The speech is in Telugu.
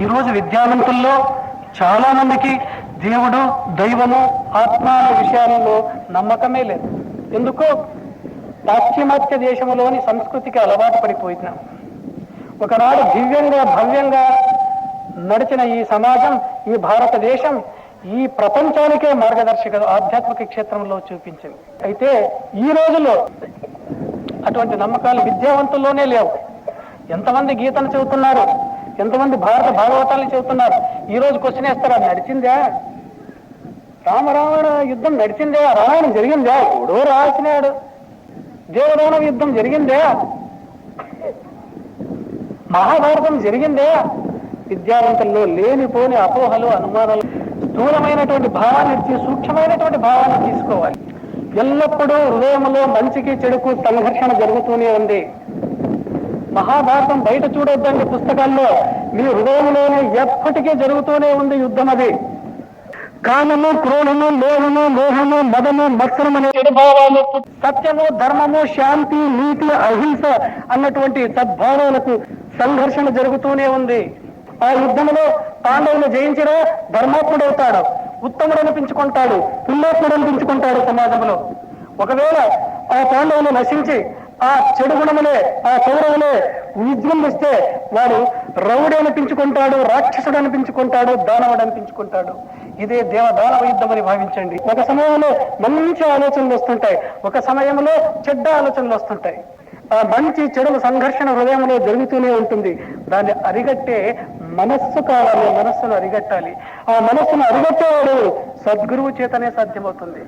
ఈరోజు విద్యావంతుల్లో చాలా మందికి దేవుడు, దైవము, ఆత్మ అనే విషయాలలో నమ్మకమే లేదు. ఎందుకో పాశ్చిమాత్య దేశంలోని సంస్కృతికి అలవాటు పడిపోయినాం. ఒకనాడు దివ్యంగా భవ్యంగా నడిచిన ఈ సమాజం, ఈ భారతదేశం ఈ ప్రపంచానికే మార్గదర్శక ఆధ్యాత్మిక క్షేత్రంలో చూపించింది. అయితే ఈ రోజుల్లో అటువంటి నమ్మకాలు విద్యావంతుల్లోనే లేవు. ఎంతమంది గీతను చెబుతున్నారు, ఎంతమంది భారత భాగవతాలను చెబుతున్నారు. ఈ రోజు క్వశ్చన్ వేస్తారా, నడిచిందా రామరావణ యుద్ధం? నడిచిందే? రామాయణం జరిగిందా? ఎవడో రాసినాడు. దేవదానవ యుద్ధం జరిగిందే? మహాభారతం జరిగిందే? విద్యావంతుల్లో లేనిపోని అపోహలు, అనుమానాలు, స్థూలమైనటువంటి భావాన్ని ఇచ్చి సూక్ష్మమైనటువంటి భావాన్ని తీసుకోవాలి. ఎల్లప్పుడూ హృదయంలో మంచికి చెడుకు సంఘర్షణ జరుగుతూనే ఉంది. మహాభారతం బయట చూడొద్దండి, పుస్తకాల్లో మీ హృదయంలోనే ఎప్పటికీ జరుగుతూనే ఉంది యుద్ధం. అది కామము, క్రోధము, లోహము, మోహము, మదము, మత్సరము అనే చెడు భావాలు, సత్యము, ధర్మము, శాంతి, నీతి, అహింస అన్నటువంటి సద్భావాలకు సంఘర్షణ జరుగుతూనే ఉంది. ఆ యుద్ధంలో పాండవులు జయించిన ధర్మాత్ముడు అవుతాడు, ఉత్తముడు అనిపించుకుంటాడు, పుణ్యాత్ముడు అనిపించుకుంటాడు సమాజంలో. ఒకవేళ ఆ పాండవులు నశించి ఆ చెడు గుణములే, ఆ కౌరవులే విజృంభిస్తే వాడు రౌడి అనిపించుకుంటాడు, రాక్షసుడు అనిపించుకుంటాడు, దానవుడు అనిపించుకుంటాడు. ఇదే దేవదానవ యుద్ధం అని భావించండి. ఒక సమయంలో మంచి ఆలోచనలు వస్తుంటాయి, ఒక సమయంలో చెడ్డ ఆలోచనలు వస్తుంటాయి. ఆ మంచి చెడు సంఘర్షణ హృదయంలో జరుగుతూనే ఉంటుంది. దాన్ని అరిగట్టే మనస్సు కావాలి, మనస్సును అరిగట్టాలి. ఆ మనస్సును అరిగట్టేవాడు సద్గురువు చేతనే సాధ్యమవుతుంది.